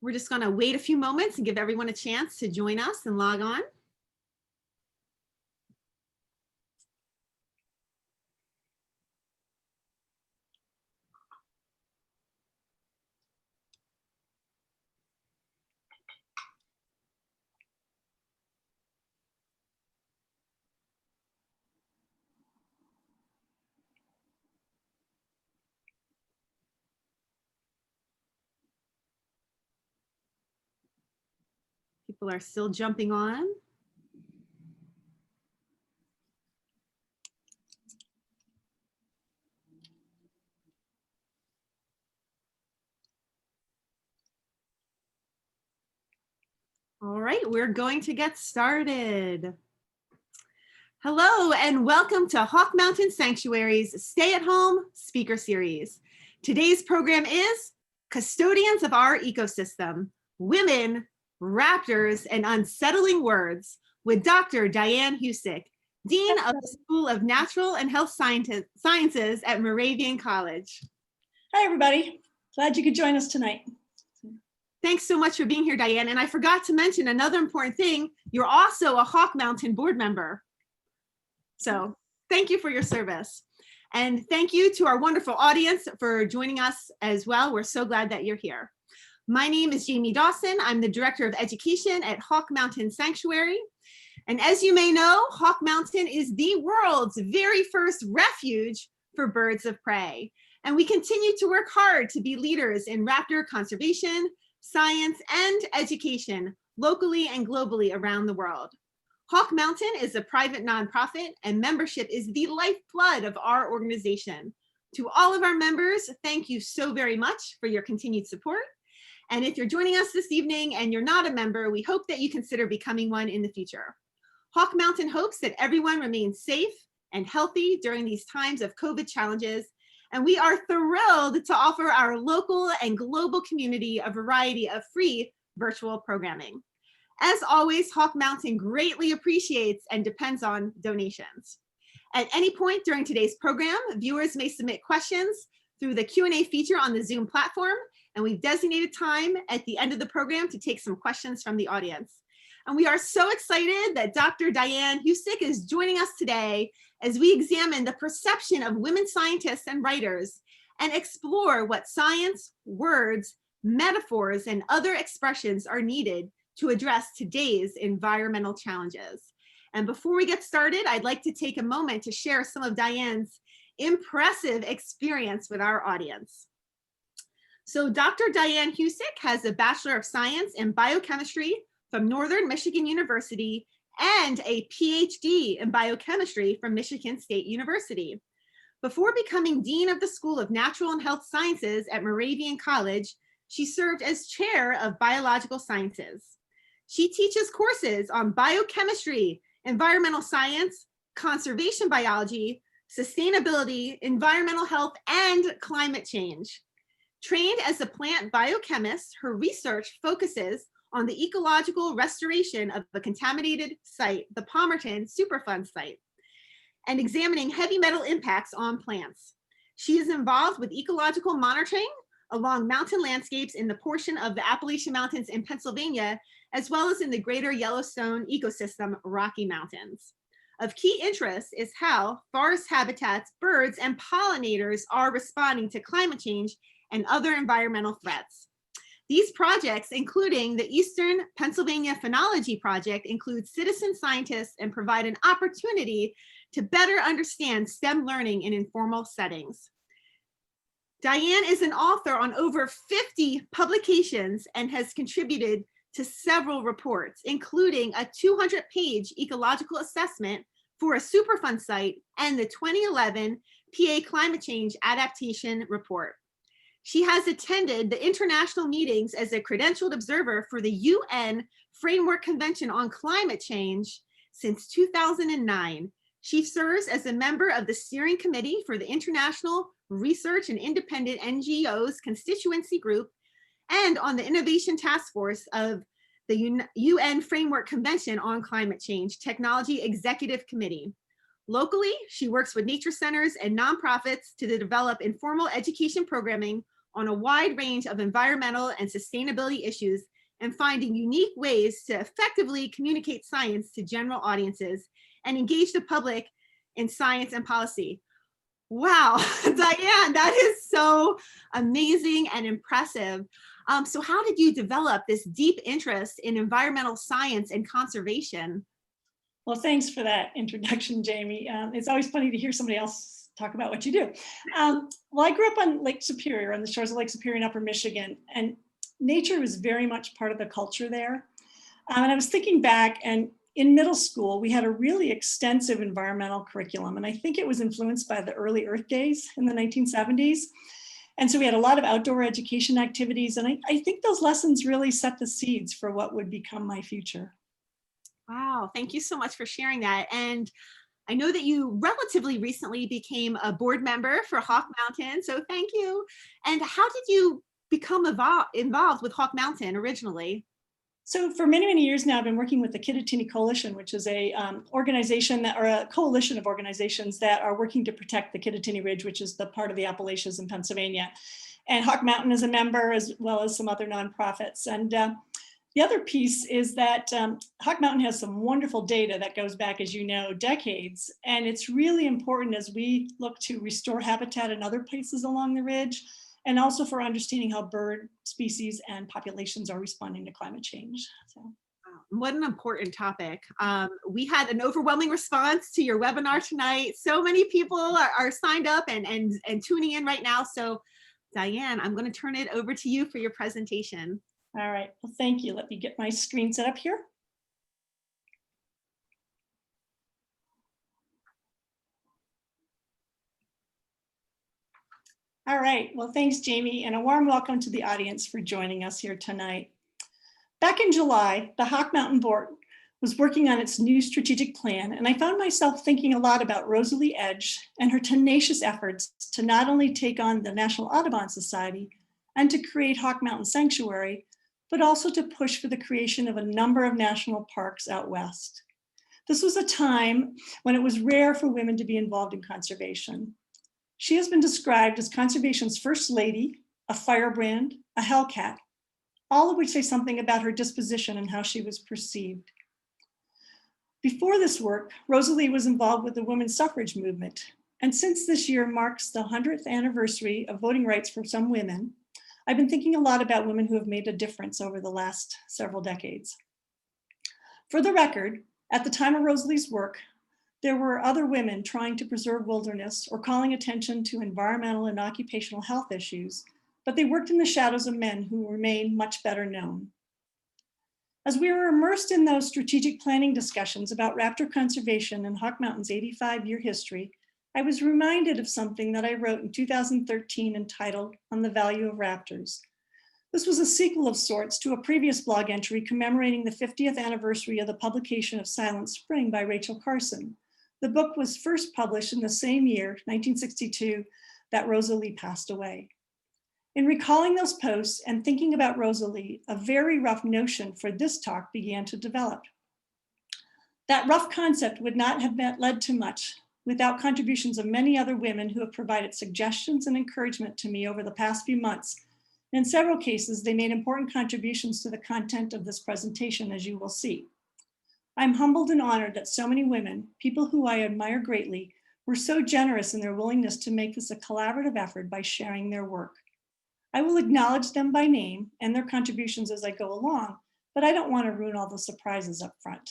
We're just going to wait a few moments and give everyone a chance to join us and log on. People are still jumping on. All right, we're going to get started. Hello and welcome to Hawk Mountain Sanctuary's Stay at Home Speaker Series. Today's program is Custodians of Our Ecosystem, Women, Raptors, and Unsettling Words with Dr. Diane Husic, Dean of the School of Natural and Health Sciences at Moravian College. Hi, everybody. Glad you could join us tonight. Thanks so much for being here, Diane. And I forgot to mention another important thing. You're also a Hawk Mountain board member. So thank you for your service. And thank you to our wonderful audience for joining us as well. We're so glad that you're here. My name is Jamie Dawson. I'm the Director of Education at Hawk Mountain Sanctuary. And as you may know, Hawk Mountain is the world's very first refuge for birds of prey. And we continue to work hard to be leaders in raptor conservation, science, and education locally and globally around the world. Hawk Mountain is a private nonprofit, and membership is the lifeblood of our organization. To all of our members, thank you so very much for your continued support. And if you're joining us this evening and you're not a member, we hope that you consider becoming one in the future. Hawk Mountain hopes that everyone remains safe and healthy during these times of COVID challenges. And we are thrilled to offer our local and global community a variety of free virtual programming. As always, Hawk Mountain greatly appreciates and depends on donations. At any point during today's program, viewers may submit questions through the Q&A feature on the Zoom platform, and we've designated time at the end of the program to take some questions from the audience. And we are so excited that Dr. Diane Husic is joining us today as we examine the perception of women scientists and writers and explore what science, words, metaphors, and other expressions are needed to address today's environmental challenges. And before we get started, I'd like to take a moment to share some of Diane's impressive experience with our audience. So Dr. Diane Husic has a Bachelor of Science in Biochemistry from Northern Michigan University and a PhD in Biochemistry from Michigan State University. Before becoming Dean of the School of Natural and Health Sciences at Moravian College, she served as Chair of Biological Sciences. She teaches courses on biochemistry, environmental science, conservation biology, sustainability, environmental health, and climate change. Trained as a plant biochemist, her research focuses on the ecological restoration of a contaminated site, the Palmerton Superfund site, and examining heavy metal impacts on plants. She is involved with ecological monitoring along mountain landscapes in the portion of the Appalachian Mountains in Pennsylvania, as well as in the greater Yellowstone ecosystem, Rocky Mountains. Of key interest is how forest habitats, birds, and pollinators are responding to climate change and other environmental threats. These projects, including the Eastern Pennsylvania Phenology Project, include citizen scientists and provide an opportunity to better understand STEM learning in informal settings. Diane is an author on over 50 publications and has contributed to several reports, including a 200-page ecological assessment for a Superfund site and the 2011 PA Climate Change Adaptation Report. She has attended the international meetings as a credentialed observer for the UN Framework Convention on Climate Change since 2009. She serves as a member of the steering committee for the International Research and Independent NGOs Constituency Group and on the Innovation Task Force of the UN Framework Convention on Climate Change Technology Executive Committee. Locally, she works with nature centers and nonprofits to develop informal education programming on a wide range of environmental and sustainability issues and finding unique ways to effectively communicate science to general audiences and engage the public in science and policy. Wow, Diane, that is so amazing and impressive. So how did you develop this deep interest in environmental science and conservation? Well, thanks for that introduction, Jamie. It's always funny to hear somebody else talk about what you do. Well, I grew up on Lake Superior, on the shores of Lake Superior in Upper Michigan, and nature was very much part of the culture there. And I was thinking back, and in middle school, we had a really extensive environmental curriculum, and I think it was influenced by the early Earth Days in the 1970s. And so we had a lot of outdoor education activities, and I think those lessons really set the seeds for what would become my future. Wow, thank you so much for sharing that. And I know that you relatively recently became a board member for Hawk Mountain, so thank you. And how did you become involved with Hawk Mountain originally? So for many, many years now, I've been working with the Kittatinny Coalition, which is a organization or a coalition of organizations that are working to protect the Kittatinny Ridge, which is the part of the Appalachians in Pennsylvania. And Hawk Mountain is a member, as well as some other nonprofits. And the other piece is that Hawk Mountain has some wonderful data that goes back, as you know, decades. And it's really important as we look to restore habitat in other places along the ridge, and also for understanding how bird species and populations are responding to climate change. So. What an important topic. We had an overwhelming response to your webinar tonight. So many people are signed up and tuning in right now. So Diane, I'm going to turn it over to you for your presentation. All right, well, thank you. Let me get my screen set up here. All right, well, thanks, Jamie, and a warm welcome to the audience for joining us here tonight. Back in July, the Hawk Mountain Board was working on its new strategic plan, and I found myself thinking a lot about Rosalie Edge and her tenacious efforts to not only take on the National Audubon Society and to create Hawk Mountain Sanctuary, but also to push for the creation of a number of national parks out west. This was a time when it was rare for women to be involved in conservation. She has been described as conservation's first lady, a firebrand, a hellcat, all of which say something about her disposition and how she was perceived. Before this work, Rosalie was involved with the women's suffrage movement. And since this year marks the 100th anniversary of voting rights for some women, I've been thinking a lot about women who have made a difference over the last several decades. For the record, at the time of Rosalie's work, there were other women trying to preserve wilderness or calling attention to environmental and occupational health issues, but they worked in the shadows of men who remain much better known. As we were immersed in those strategic planning discussions about raptor conservation and Hawk Mountain's 85-year history, I was reminded of something that I wrote in 2013 entitled On the Value of Raptors. This was a sequel of sorts to a previous blog entry commemorating the 50th anniversary of the publication of Silent Spring by Rachel Carson. The book was first published in the same year, 1962, that Rosalie passed away. In recalling those posts and thinking about Rosalie, a very rough notion for this talk began to develop. That rough concept would not have led to much without contributions of many other women who have provided suggestions and encouragement to me over the past few months. In several cases, they made important contributions to the content of this presentation, as you will see. I'm humbled and honored that so many women, people who I admire greatly, were so generous in their willingness to make this a collaborative effort by sharing their work. I will acknowledge them by name and their contributions as I go along, but I don't want to ruin all the surprises up front.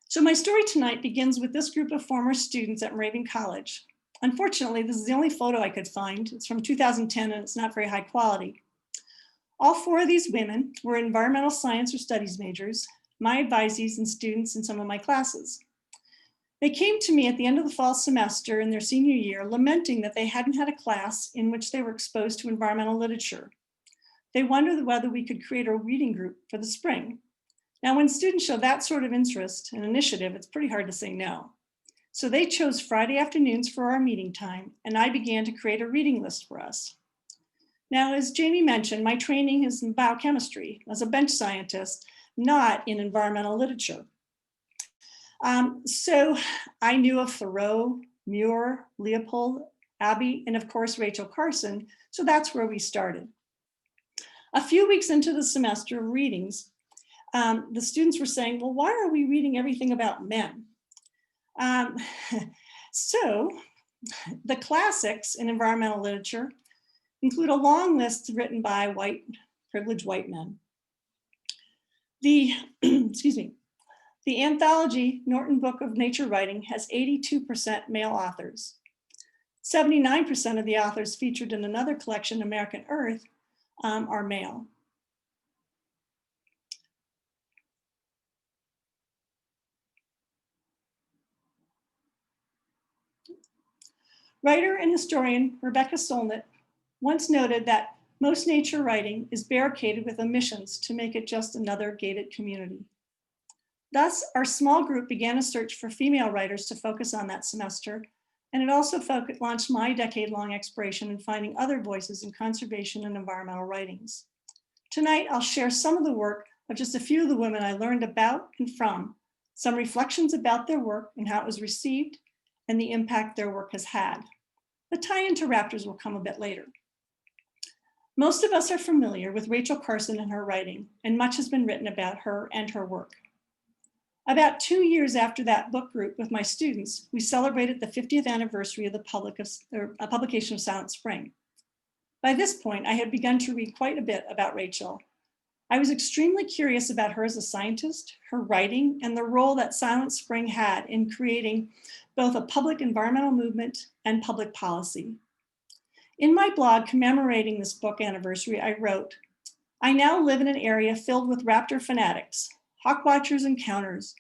So my story tonight begins with this group of former students at Moravian College. Unfortunately, this is the only photo I could find. It's from 2010 and it's not very high quality. All four of these women were environmental science or studies majors, my advisees and students in some of my classes. They came to me at the end of the fall semester in their senior year, lamenting that they hadn't had a class in which they were exposed to environmental literature. They wondered whether we could create a reading group for the spring. Now, when students show that sort of interest and initiative, it's pretty hard to say no. So they chose Friday afternoons for our meeting time, and I began to create a reading list for us. Now, as Jamie mentioned, my training is in biochemistry as a bench scientist, not in environmental literature. So I knew of Thoreau, Muir, Leopold, Abby, and of course, Rachel Carson. So that's where we started. A few weeks into the semester of readings, the students were saying, well, why are we reading everything about men? So the classics in environmental literature include a long list written by privileged white men. The, excuse me, the anthology Norton Book of Nature Writing has 82% male authors. 79% of the authors featured in another collection, American Earth, are male. Writer and historian Rebecca Solnit once noted that most nature writing is barricaded with omissions to make it just another gated community. Thus, our small group began a search for female writers to focus on that semester, and it also launched my decade-long exploration in finding other voices in conservation and environmental writings. Tonight, I'll share some of the work of just a few of the women I learned about and from, some reflections about their work and how it was received, and the impact their work has had. The tie-in to Raptors will come a bit later. Most of us are familiar with Rachel Carson and her writing, and much has been written about her and her work. About 2 years after that book group with my students, we celebrated the 50th anniversary of the publication of Silent Spring. By this point, I had begun to read quite a bit about Rachel. I was extremely curious about her as a scientist, her writing, and the role that Silent Spring had in creating both a public environmental movement and public policy. In my blog commemorating this book anniversary, I wrote, I now live in an area filled with raptor fanatics, hawk watchers and counters.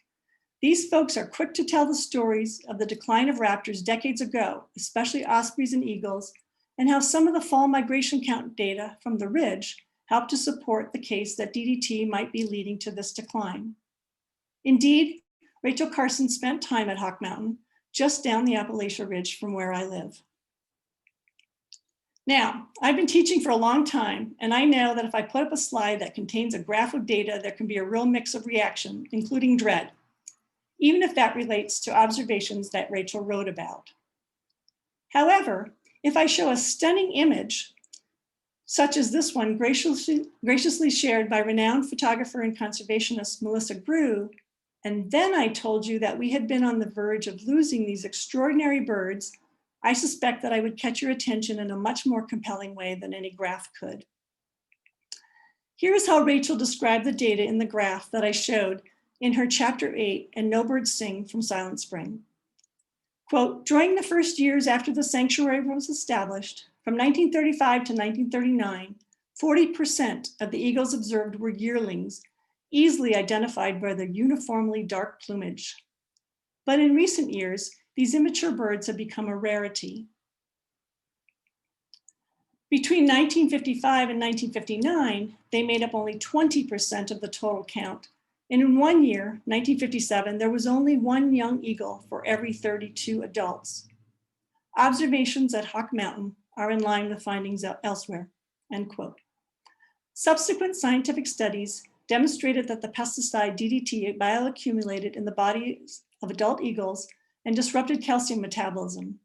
These folks are quick to tell the stories of the decline of raptors decades ago, especially ospreys and eagles, and how some of the fall migration count data from the ridge helped to support the case that DDT might be leading to this decline. Indeed, Rachel Carson spent time at Hawk Mountain, just down the Appalachia Ridge from where I live. Now, I've been teaching for a long time, and I know that if I put up a slide that contains a graph of data, there can be a real mix of reaction, including dread, even if that relates to observations that Rachel wrote about. However, if I show a stunning image, such as this one graciously shared by renowned photographer and conservationist Melissa Grew, and then I told you that we had been on the verge of losing these extraordinary birds, I suspect that I would catch your attention in a much more compelling way than any graph could. Here is how Rachel described the data in the graph that I showed in her chapter 8, And No Birds Sing from Silent Spring. Quote, during the first years after the sanctuary was established, from 1935 to 1939, 40% of the eagles observed were yearlings, easily identified by their uniformly dark plumage. But in recent years, these immature birds have become a rarity. Between 1955 and 1959, they made up only 20% of the total count. And in 1 year, 1957, there was only one young eagle for every 32 adults. Observations at Hawk Mountain are in line with findings elsewhere, end quote. Subsequent scientific studies demonstrated that the pesticide DDT bioaccumulated in the bodies of adult eagles and disrupted calcium metabolism.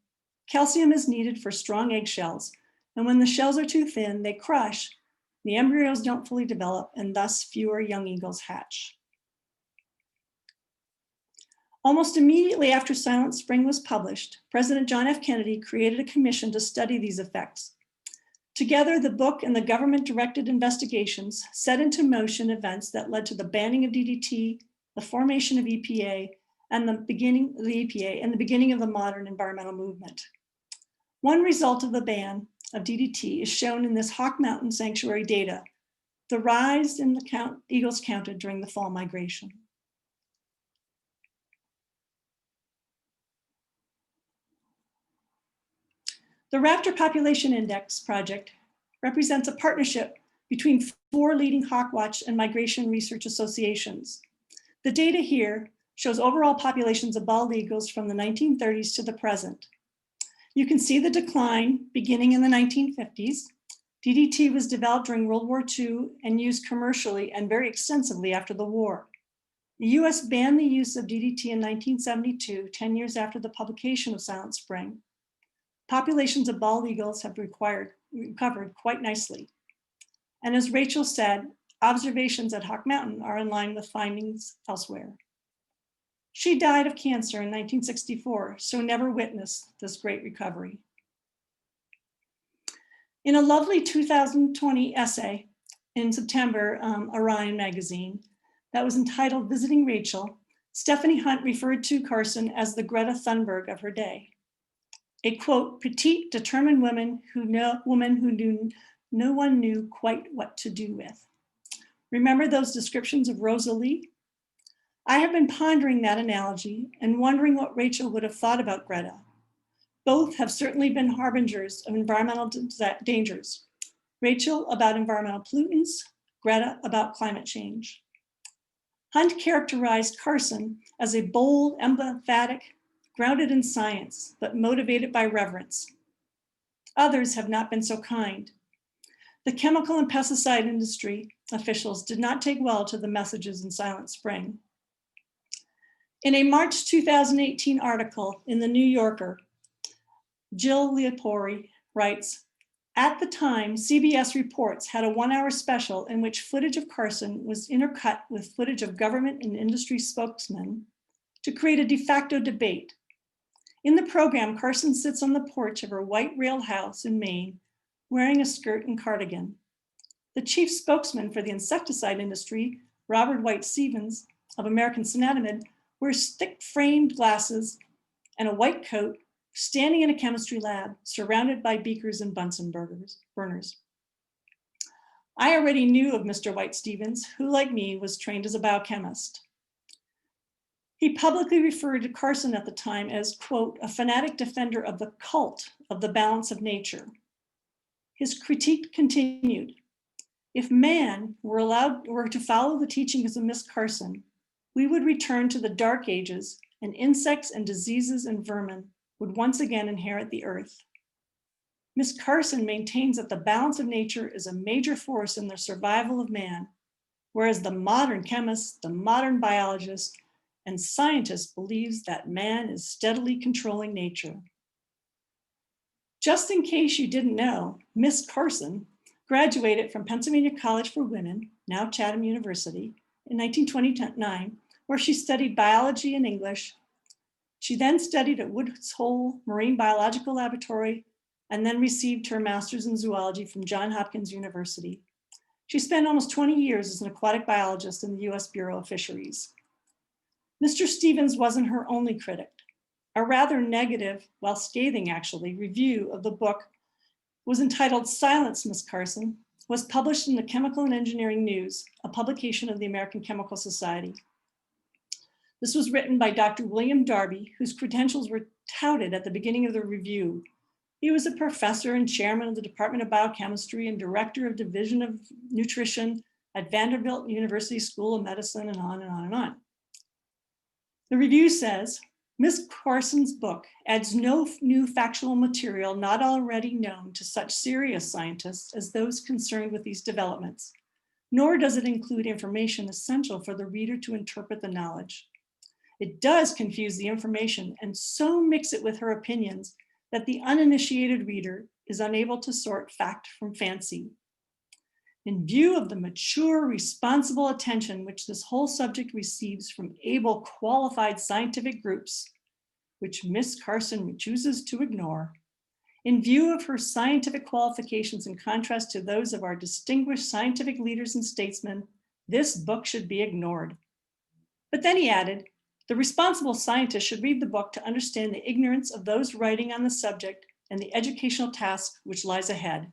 Calcium is needed for strong eggshells, and when the shells are too thin, they crush, the embryos don't fully develop, and thus fewer young eagles hatch. Almost immediately after Silent Spring was published, President John F. Kennedy created a commission to study these effects. Together, the book and the government-directed investigations set into motion events that led to the banning of DDT, the formation of EPA, and the beginning of the modern environmental movement. One result of the ban of DDT is shown in this Hawk Mountain Sanctuary data, the rise in the eagles counted during the fall migration. The Raptor Population Index project represents a partnership between 4 leading hawkwatch and migration research associations. The data here shows overall populations of bald eagles from the 1930s to the present. You can see the decline beginning in the 1950s. DDT was developed during World War II and used commercially and very extensively after the war. The US banned the use of DDT in 1972, 10 years after the publication of Silent Spring. populations of bald eagles have recovered quite nicely. And as Rachel said, observations at Hawk Mountain are in line with findings elsewhere. She died of cancer in 1964, so never witnessed this great recovery. In a lovely 2020 essay in September, Orion magazine, that was entitled Visiting Rachel, Stephanie Hunt referred to Carson as the Greta Thunberg of her day. A quote, petite, determined woman who no one knew quite what to do with. Remember those descriptions of Rosa Lee? I have been pondering that analogy and wondering what Rachel would have thought about Greta. Both have certainly been harbingers of environmental dangers. Rachel about environmental pollutants, Greta about climate change. Hunt characterized Carson as a bold, empathetic, grounded in science, but motivated by reverence. Others have not been so kind. The chemical and pesticide industry officials did not take well to the messages in Silent Spring. In a March 2018 article in the New Yorker, Jill Leopori writes, at the time, CBS Reports had a 1-hour special in which footage of Carson was intercut with footage of government and industry spokesmen to create a de facto debate. In the program, Carson sits on the porch of her white rail house in Maine, wearing a skirt and cardigan. The chief spokesman for the insecticide industry, Robert White Stevens of American Synonymid, wears thick framed glasses and a white coat, standing in a chemistry lab, surrounded by beakers and Bunsen burners. I already knew of Mr. White Stevens, who, like me, was trained as a biochemist. He publicly referred to Carson at the time as, quote, a fanatic defender of the cult of the balance of nature. His critique continued. If man were to follow the teachings of Miss Carson, we would return to the dark ages, and insects and diseases and vermin would once again inherit the earth. Miss Carson maintains that the balance of nature is a major force in the survival of man, whereas the modern chemist, the modern biologist, and scientist believes that man is steadily controlling nature. Just in case you didn't know, Miss Carson graduated from Pennsylvania College for Women, now Chatham University, in 1929, where she studied biology and English. She then studied at Woods Hole Marine Biological Laboratory and then received her master's in zoology from Johns Hopkins University. She spent almost 20 years as an aquatic biologist in the US Bureau of Fisheries. Mr. Stevens wasn't her only critic. A rather negative, well, scathing actually, review of the book was entitled Silence, Miss Carson, was published in the Chemical and Engineering News, a publication of the American Chemical Society. This was written by Dr. William Darby, whose credentials were touted at the beginning of the review. He was a professor and chairman of the Department of Biochemistry and director of Division of Nutrition at Vanderbilt University School of Medicine, and on and on and on. The review says, Miss Carson's book adds no new factual material not already known to such serious scientists as those concerned with these developments, nor does it include information essential for the reader to interpret the knowledge. It does confuse the information and so mix it with her opinions that the uninitiated reader is unable to sort fact from fancy. In view of the mature, responsible attention which this whole subject receives from able, qualified scientific groups, which Miss Carson chooses to ignore, in view of her scientific qualifications in contrast to those of our distinguished scientific leaders and statesmen, this book should be ignored. But then he added, the responsible scientist should read the book to understand the ignorance of those writing on the subject and the educational task which lies ahead.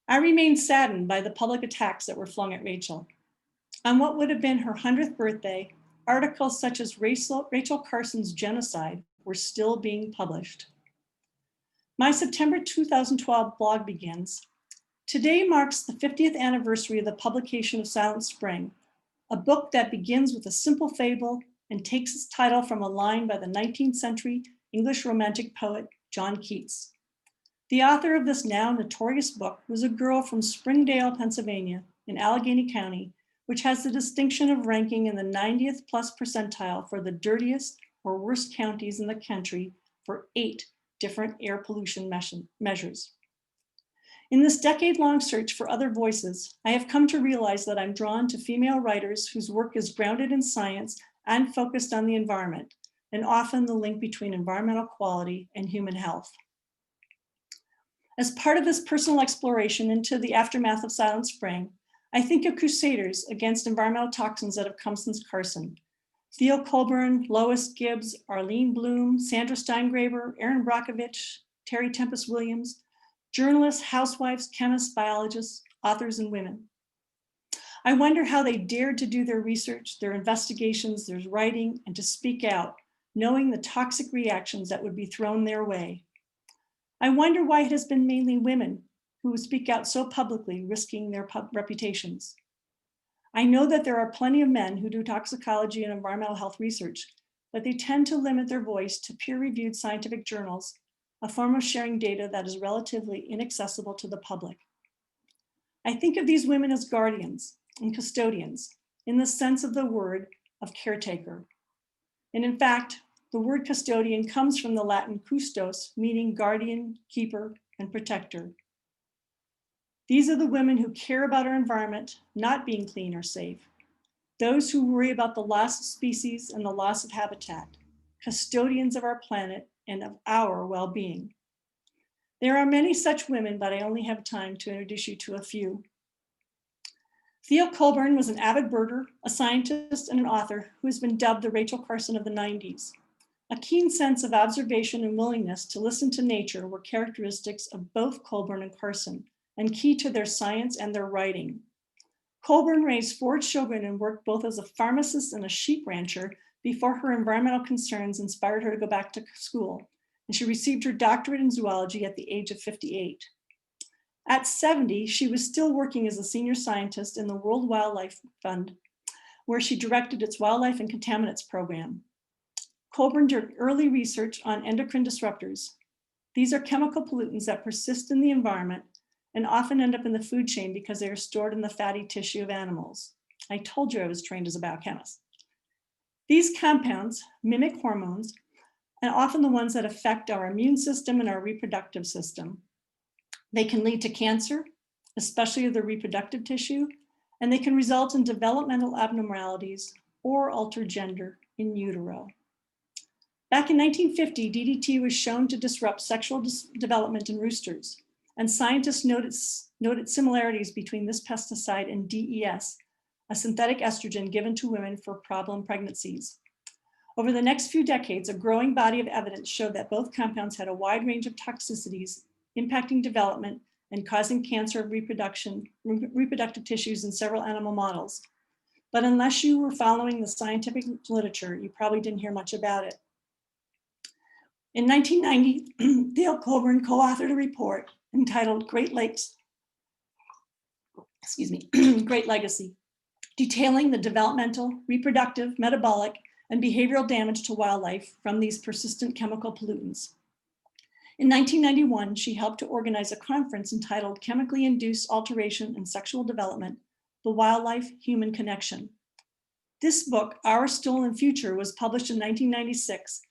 I remain saddened by the public attacks that were flung at Rachel. On what would have been her 100th birthday, articles such as Rachel Carson's genocide were still being published. My September 2012 blog begins. Today marks the 50th anniversary of the publication of Silent Spring, a book that begins with a simple fable and takes its title from a line by the 19th century English Romantic poet John Keats. The author of this now notorious book was a girl from Springdale, Pennsylvania, in Allegheny County, which has the distinction of ranking in the 90th plus percentile for the dirtiest, or worst counties in the country for 8 different air pollution measures. In this decade-long search for other voices, I have come to realize that I'm drawn to female writers whose work is grounded in science and focused on the environment, and often the link between environmental quality and human health. As part of this personal exploration into the aftermath of Silent Spring, I think of crusaders against environmental toxins that have come since Carson. Theo Colburn, Lois Gibbs, Arlene Bloom, Sandra Steingraber, Erin Brockovich, Terry Tempest Williams, journalists, housewives, chemists, biologists, authors, and women. I wonder how they dared to do their research, their investigations, their writing, and to speak out, knowing the toxic reactions that would be thrown their way. I wonder why it has been mainly women who speak out so publicly, risking their reputations. I know that there are plenty of men who do toxicology and environmental health research, but they tend to limit their voice to peer-reviewed scientific journals, a form of sharing data that is relatively inaccessible to the public. I think of these women as guardians and custodians in the sense of the word of caretaker. And in fact, the word custodian comes from the Latin custos, meaning guardian, keeper, and protector. These are the women who care about our environment not being clean or safe, those who worry about the loss of species and the loss of habitat, custodians of our planet and of our well-being. There are many such women, but I only have time to introduce you to a few. Theo Colburn was an avid birder, a scientist, and an author who has been dubbed the Rachel Carson of the 90s. A keen sense of observation and willingness to listen to nature were characteristics of both Colburn and Carson, and key to their science and their writing. Colburn raised 4 children and worked both as a pharmacist and a sheep rancher before her environmental concerns inspired her to go back to school, and she received her doctorate in zoology at the age of 58. At 70, she was still working as a senior scientist in the World Wildlife Fund, where she directed its wildlife and contaminants program. Colburn did early research on endocrine disruptors. These are chemical pollutants that persist in the environment and often end up in the food chain because they are stored in the fatty tissue of animals. I told you I was trained as a biochemist. These compounds mimic hormones and often the ones that affect our immune system and our reproductive system. They can lead to cancer, especially of the reproductive tissue, and they can result in developmental abnormalities or alter gender in utero. Back in 1950, DDT was shown to disrupt sexual development in roosters, and scientists noted similarities between this pesticide and DES, a synthetic estrogen given to women for problem pregnancies. Over the next few decades, a growing body of evidence showed that both compounds had a wide range of toxicities, impacting development and causing cancer of reproductive tissues in several animal models. But unless you were following the scientific literature, you probably didn't hear much about it. In 1990, Theo Colburn co-authored a report entitled Great Legacy, detailing the developmental, reproductive, metabolic, and behavioral damage to wildlife from these persistent chemical pollutants. In 1991, she helped to organize a conference entitled Chemically Induced Alteration in Sexual Development, The Wildlife-Human Connection. This book, Our Stolen Future, was published in 1996,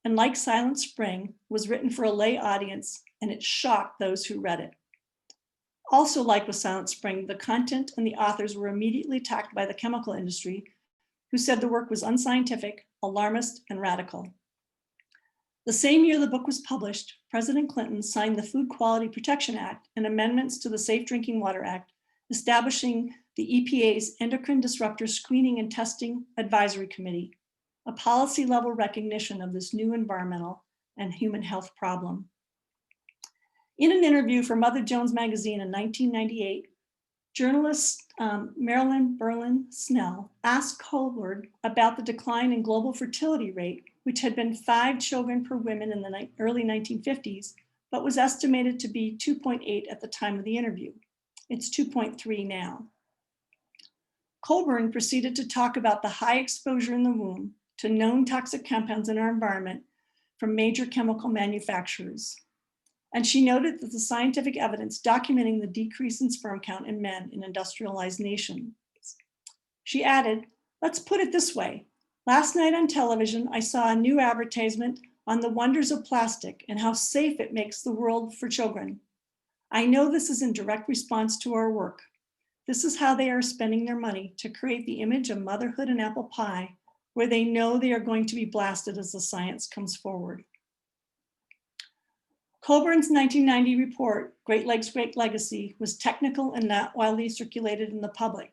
and like Silent Spring, was written for a lay audience, and it shocked those who read it. Also, like with Silent Spring, the content and the authors were immediately attacked by the chemical industry, who said the work was unscientific, alarmist, and radical. The same year the book was published, President Clinton signed the Food Quality Protection Act and amendments to the Safe Drinking Water Act, establishing the EPA's Endocrine Disruptor Screening and Testing Advisory Committee, a policy-level recognition of this new environmental and human health problem. In an interview for Mother Jones magazine in 1998, journalist Marilyn Berlin Snell asked Colburn about the decline in global fertility rate, which had been 5 children per woman in the early 1950s, but was estimated to be 2.8 at the time of the interview. It's 2.3 now. Colburn proceeded to talk about the high exposure in the womb to known toxic compounds in our environment from major chemical manufacturers. And she noted that the scientific evidence documenting the decrease in sperm count in men in industrialized nations. She added, let's put it this way. Last night on television, I saw a new advertisement on the wonders of plastic and how safe it makes the world for children. I know this is in direct response to our work. This is how they are spending their money to create the image of motherhood and apple pie, where they know they are going to be blasted as the science comes forward. Colburn's 1990 report, Great Lakes Great Legacy, was technical and not widely circulated in the public.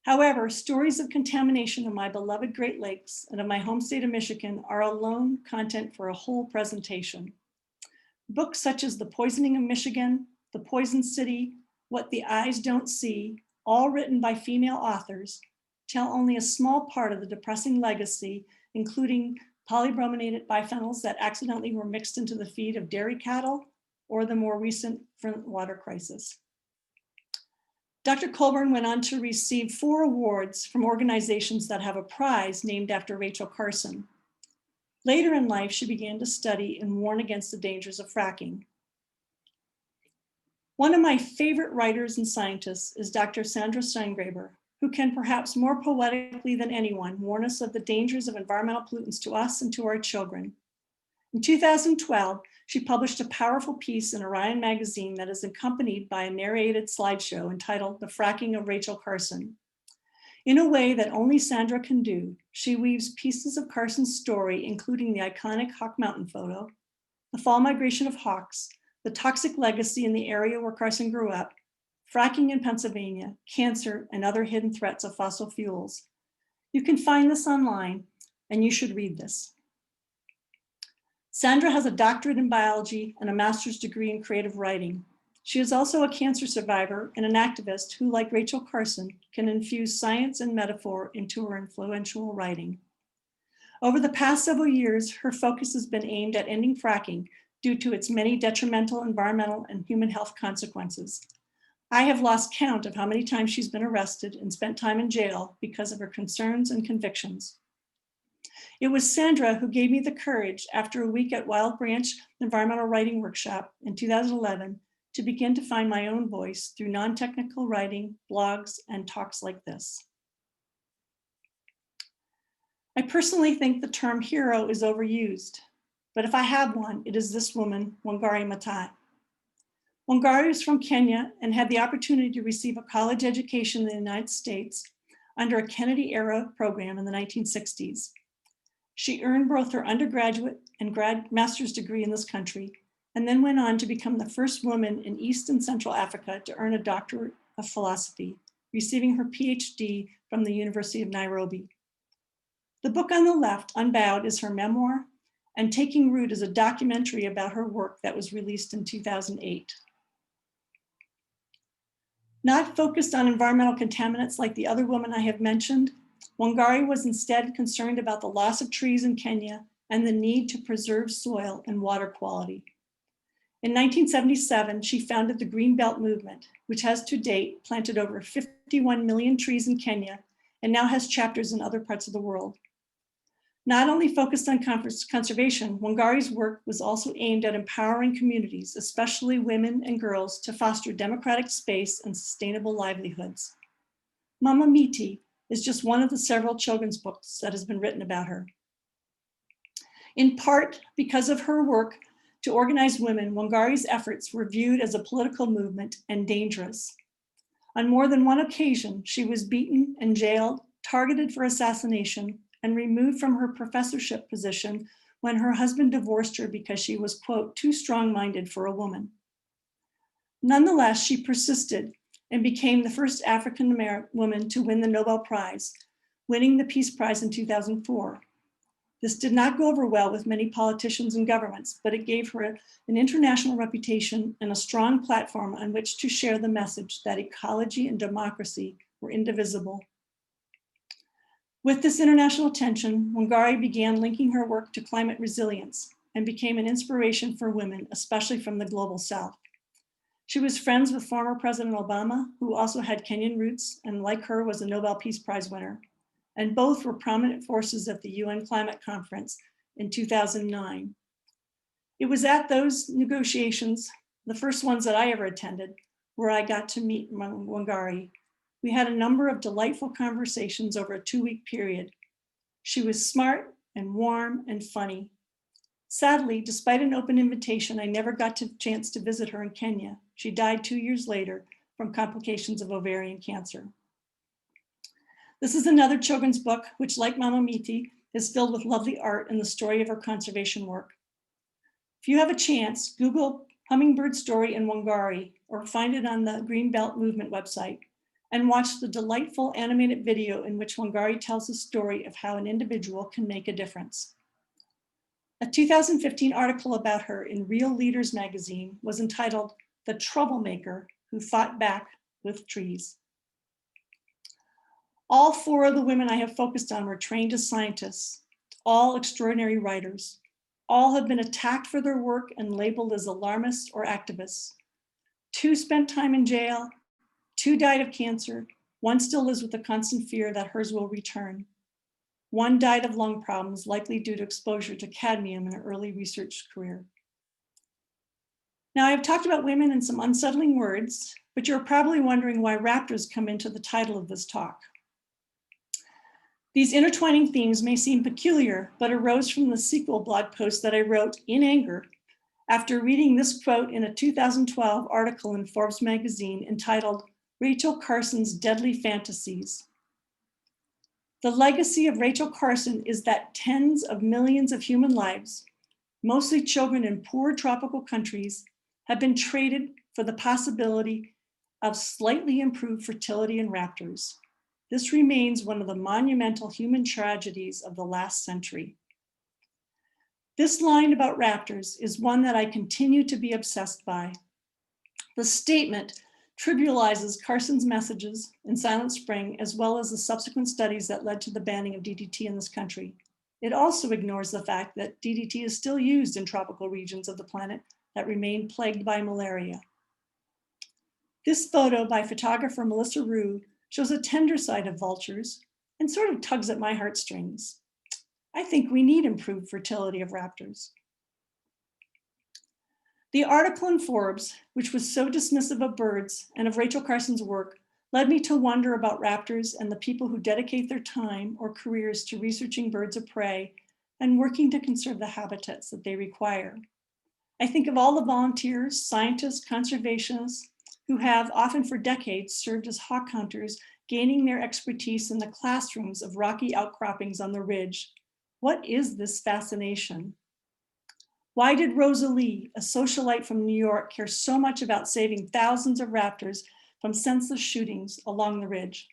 However, stories of contamination of my beloved Great Lakes and of my home state of Michigan are alone content for a whole presentation. Books such as The Poisoning of Michigan, The Poison City, What the Eyes Don't See, all written by female authors, tell only a small part of the depressing legacy, including polybrominated biphenyls that accidentally were mixed into the feed of dairy cattle, or the more recent Flint water crisis. Dr. Colburn went on to receive 4 awards from organizations that have a prize named after Rachel Carson. Later in life, she began to study and warn against the dangers of fracking. One of my favorite writers and scientists is Dr. Sandra Steingraber, who can perhaps more poetically than anyone warn us of the dangers of environmental pollutants to us and to our children. In 2012, she published a powerful piece in Orion magazine that is accompanied by a narrated slideshow entitled The Fracking of Rachel Carson. In a way that only Sandra can do, she weaves pieces of Carson's story, including the iconic Hawk Mountain photo, the fall migration of hawks, the toxic legacy in the area where Carson grew up, fracking in Pennsylvania, cancer, and other hidden threats of fossil fuels. You can find this online, and you should read this. Sandra has a doctorate in biology and a master's degree in creative writing. She is also a cancer survivor and an activist who, like Rachel Carson, can infuse science and metaphor into her influential writing. Over the past several years, her focus has been aimed at ending fracking due to its many detrimental environmental and human health consequences. I have lost count of how many times she's been arrested and spent time in jail because of her concerns and convictions. It was Sandra who gave me the courage after a week at Wild Branch Environmental Writing Workshop in 2011 to begin to find my own voice through non-technical writing, blogs, and talks like this. I personally think the term hero is overused, but if I have one, it is this woman, Wangari Maathai. Wangari is from Kenya and had the opportunity to receive a college education in the United States under a Kennedy-era program in the 1960s. She earned both her undergraduate and master's degree in this country, and then went on to become the first woman in East and Central Africa to earn a doctorate of philosophy, receiving her PhD from the University of Nairobi. The book on the left, Unbowed, is her memoir, and Taking Root is a documentary about her work that was released in 2008. Not focused on environmental contaminants like the other woman I have mentioned, Wangari was instead concerned about the loss of trees in Kenya and the need to preserve soil and water quality. In 1977, she founded the Green Belt Movement, which has to date planted over 51 million trees in Kenya and now has chapters in other parts of the world. Not only focused on conservation, Wangari's work was also aimed at empowering communities, especially women and girls, to foster democratic space and sustainable livelihoods. Mama Miti is just one of the several children's books that has been written about her. In part because of her work to organize women, Wangari's efforts were viewed as a political movement and dangerous. On more than one occasion, she was beaten and jailed, targeted for assassination, and removed from her professorship position when her husband divorced her because she was, quote, too strong-minded for a woman. Nonetheless, she persisted and became the first African-American woman to win the Nobel Prize, winning the Peace Prize in 2004. This did not go over well with many politicians and governments, but it gave her an international reputation and a strong platform on which to share the message that ecology and democracy were indivisible. With this international attention, Wangari began linking her work to climate resilience and became an inspiration for women, especially from the global South. She was friends with former President Obama, who also had Kenyan roots and, like her, was a Nobel Peace Prize winner. And both were prominent forces at the UN Climate Conference in 2009. It was at those negotiations, the first ones that I ever attended, where I got to meet Wangari. We had a number of delightful conversations over a 2-week period, She was smart and warm and funny. Sadly, despite an open invitation, I never got a chance to visit her in Kenya. She died 2 years later from complications of ovarian cancer. This is another children's book, which, like Mama Miti, is filled with lovely art and the story of her conservation work. If you have a chance, Google Hummingbird Story in Wangari or find it on the Greenbelt Movement website and watch the delightful animated video in which Wangari tells the story of how an individual can make a difference. A 2015 article about her in Real Leaders magazine was entitled "The Troublemaker Who Fought Back with Trees." All 4 of the women I have focused on were trained as scientists, all extraordinary writers. All have been attacked for their work and labeled as alarmists or activists. 2 spent time in jail, 2 died of cancer, 1 still lives with the constant fear that hers will return. 1 died of lung problems, likely due to exposure to cadmium in an early research career. Now, I've talked about women in some unsettling words, but you're probably wondering why raptors come into the title of this talk. These intertwining themes may seem peculiar, but arose from the sequel blog post that I wrote in anger after reading this quote in a 2012 article in Forbes magazine entitled "Rachel Carson's Deadly Fantasies." The legacy of Rachel Carson is that tens of millions of human lives, mostly children in poor tropical countries, have been traded for the possibility of slightly improved fertility in raptors. This remains one of the monumental human tragedies of the last century. This line about raptors is one that I continue to be obsessed by. The statement trivializes Carson's messages in Silent Spring, as well as the subsequent studies that led to the banning of DDT in this country. It also ignores the fact that DDT is still used in tropical regions of the planet that remain plagued by malaria. This photo by photographer Melissa Rue shows a tender side of vultures and sort of tugs at my heartstrings. I think we need improved fertility of raptors. The article in Forbes, which was so dismissive of birds and of Rachel Carson's work, led me to wonder about raptors and the people who dedicate their time or careers to researching birds of prey and working to conserve the habitats that they require. I think of all the volunteers, scientists, conservationists, who have often for decades served as hawk hunters, gaining their expertise in the classrooms of rocky outcroppings on the ridge. What is this fascination? Why did Rosalie, a socialite from New York, care so much about saving thousands of raptors from senseless shootings along the ridge?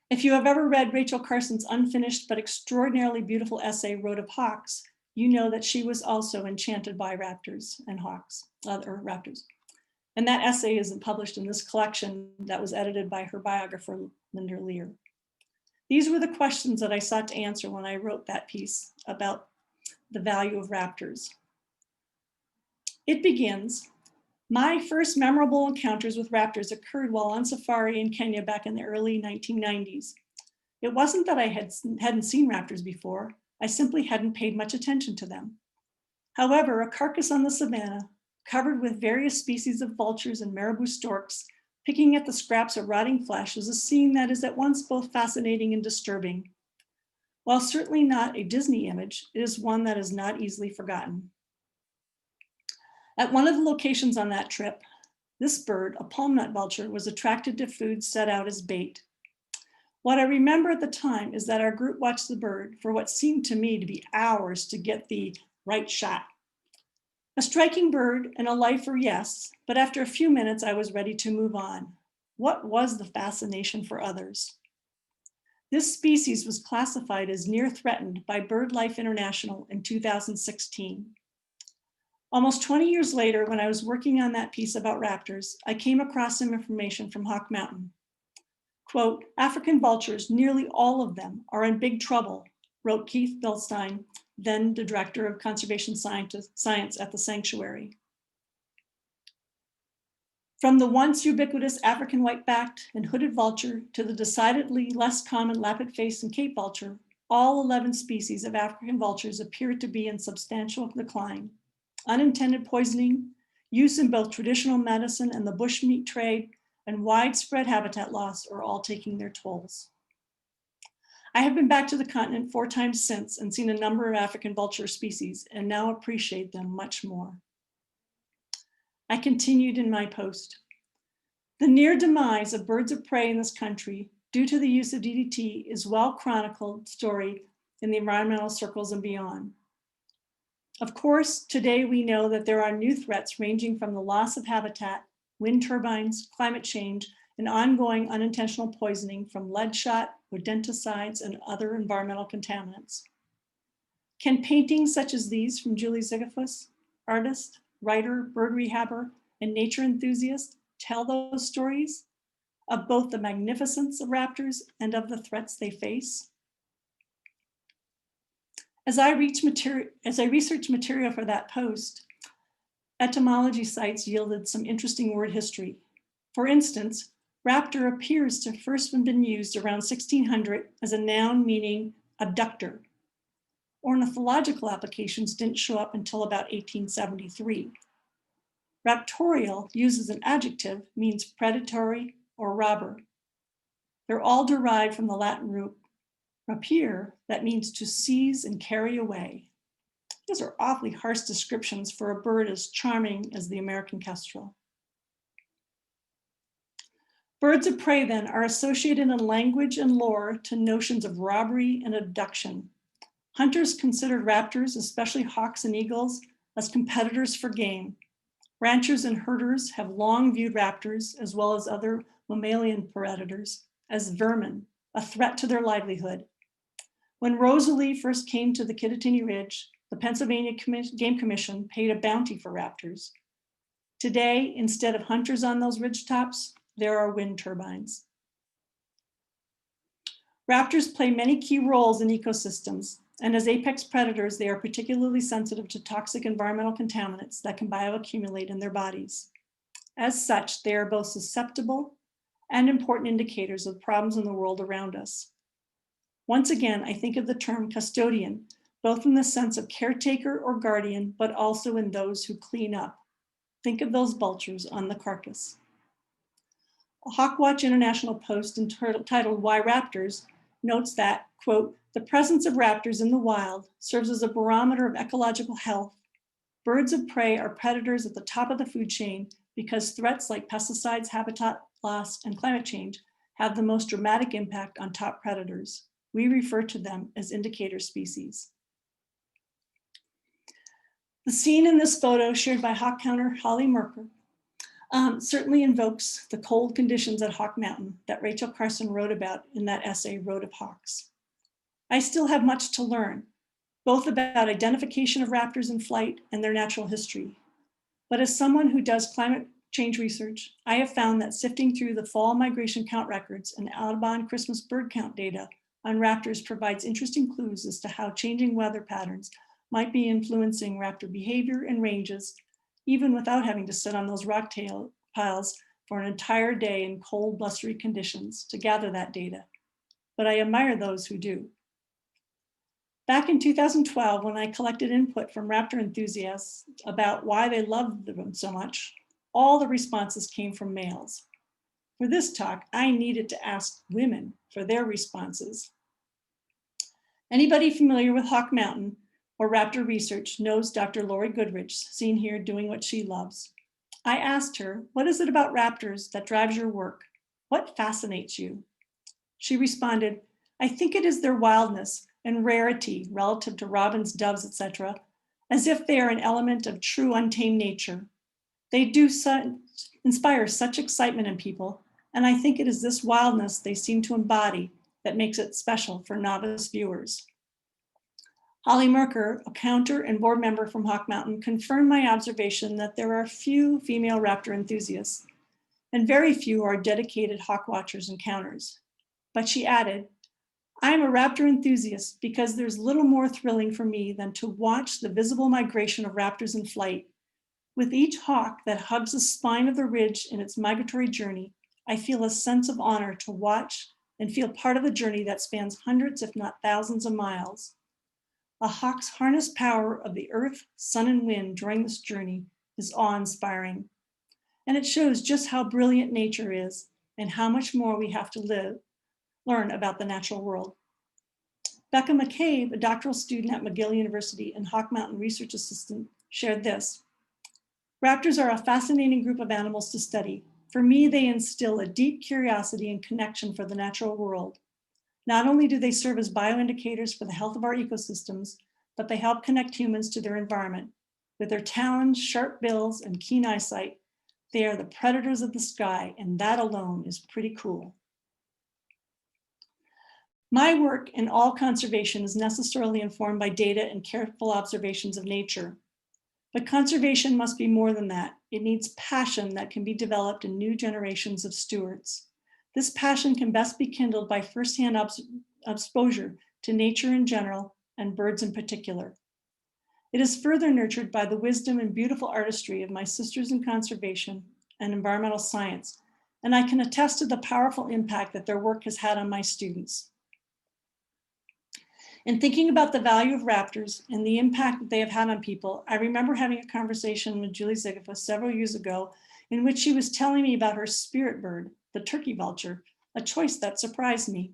If you have ever read Rachel Carson's unfinished but extraordinarily beautiful essay, Road of Hawks, you know that she was also enchanted by raptors and hawks, or raptors. And that essay isn't published in this collection that was edited by her biographer, Linda Lear. These were the questions that I sought to answer when I wrote that piece about the value of raptors. It begins, my first memorable encounters with raptors occurred while on safari in Kenya back in the early 1990s. It wasn't that I hadn't seen raptors before, I simply hadn't paid much attention to them. However, a carcass on the savannah, covered with various species of vultures and marabou storks, picking at the scraps of rotting flesh, is a scene that is at once both fascinating and disturbing. While certainly not a Disney image, it is one that is not easily forgotten. At one of the locations on that trip, this bird, a palm nut vulture, was attracted to food set out as bait. What I remember at the time is that our group watched the bird for what seemed to me to be hours to get the right shot. A striking bird and a lifer, yes, but after a few minutes, I was ready to move on. What was the fascination for others? This species was classified as near threatened by BirdLife International in 2016. Almost 20 years later, when I was working on that piece about raptors, I came across some information from Hawk Mountain. Quote, African vultures, nearly all of them, are in big trouble, wrote Keith Bilstein, then the director of conservation science at the sanctuary. From the once ubiquitous African white-backed and hooded vulture to the decidedly less common lappet-faced and cape vulture, all 11 species of African vultures appear to be in substantial decline. Unintended poisoning, use in both traditional medicine and the bushmeat trade, and widespread habitat loss are all taking their tolls. I have been back to the continent 4 times since and seen a number of African vulture species and now appreciate them much more. I continued in my post. The near demise of birds of prey in this country due to the use of DDT is well chronicled story in the environmental circles and beyond. Of course, today we know that there are new threats ranging from the loss of habitat, wind turbines, climate change, and ongoing unintentional poisoning from lead shot, rodenticides, and other environmental contaminants. Can paintings such as these from Julie Zigafus, artist, writer, bird rehabber, and nature enthusiast, tell those stories of both the magnificence of raptors and of the threats they face? As I researched material for that post, etymology sites yielded some interesting word history. For instance, raptor appears to have first been used around 1600 as a noun meaning abductor. Ornithological applications didn't show up until about 1873. Raptorial, used as an adjective, means predatory or robber. They're all derived from the Latin root rapere, that means to seize and carry away. These are awfully harsh descriptions for a bird as charming as the American kestrel. Birds of prey then are associated in language and lore to notions of robbery and abduction. Hunters considered raptors, especially hawks and eagles, as competitors for game. Ranchers and herders have long viewed raptors, as well as other mammalian predators, as vermin, a threat to their livelihood. When Rosalie first came to the Kittatinny Ridge, the Pennsylvania Game Commission paid a bounty for raptors. Today, instead of hunters on those ridgetops, there are wind turbines. Raptors play many key roles in ecosystems, and as apex predators, they are particularly sensitive to toxic environmental contaminants that can bioaccumulate in their bodies. As such, they are both susceptible and important indicators of problems in the world around us. Once again, I think of the term custodian, both in the sense of caretaker or guardian, but also in those who clean up. Think of those vultures on the carcass. A Hawkwatch International post entitled Why Raptors notes that, quote, the presence of raptors in the wild serves as a barometer of ecological health. Birds of prey are predators at the top of the food chain because threats like pesticides, habitat loss, and climate change have the most dramatic impact on top predators. We refer to them as indicator species. The scene in this photo shared by hawk counter Holly Merker certainly invokes the cold conditions at Hawk Mountain that Rachel Carson wrote about in that essay, Road of Hawks. I still have much to learn, both about identification of raptors in flight and their natural history. But as someone who does climate change research, I have found that sifting through the fall migration count records and Audubon Christmas bird count data on raptors provides interesting clues as to how changing weather patterns might be influencing raptor behavior and ranges, even without having to sit on those rock piles for an entire day in cold, blustery conditions to gather that data. But I admire those who do. Back in 2012, when I collected input from raptor enthusiasts about why they loved them so much, all the responses came from males. For this talk, I needed to ask women for their responses. Anybody familiar with Hawk Mountain or raptor research knows Dr. Lori Goodrich, seen here doing what she loves. I asked her, what is it about raptors that drives your work? What fascinates you? She responded, I think it is their wildness and rarity relative to robins, doves, etc., as if they are an element of true untamed nature. They do inspire such excitement in people, and I think it is this wildness they seem to embody that makes it special for novice viewers. Holly Merker, a counter and board member from Hawk Mountain, confirmed my observation that there are few female raptor enthusiasts, and very few are dedicated hawk watchers and counters. But she added, I'm a raptor enthusiast because there's little more thrilling for me than to watch the visible migration of raptors in flight. With each hawk that hugs the spine of the ridge in its migratory journey, I feel a sense of honor to watch and feel part of the journey that spans hundreds, if not thousands of miles. A hawk's harnessed power of the earth, sun, and wind during this journey is awe-inspiring. And it shows just how brilliant nature is and how much more we have to learn about the natural world. Becca McCabe, a doctoral student at McGill University and Hawk Mountain research assistant, shared this. Raptors are a fascinating group of animals to study. For me, they instill a deep curiosity and connection for the natural world. Not only do they serve as bioindicators for the health of our ecosystems, but they help connect humans to their environment. With their talons, sharp bills, and keen eyesight, they are the predators of the sky, and that alone is pretty cool. My work in all conservation is necessarily informed by data and careful observations of nature. But conservation must be more than that. It needs passion that can be developed in new generations of stewards. This passion can best be kindled by firsthand exposure to nature in general and birds in particular. It is further nurtured by the wisdom and beautiful artistry of my sisters in conservation and environmental science, and I can attest to the powerful impact that their work has had on my students. In thinking about the value of raptors and the impact that they have had on people, I remember having a conversation with Julie Ziegfeld several years ago in which she was telling me about her spirit bird, the turkey vulture, a choice that surprised me.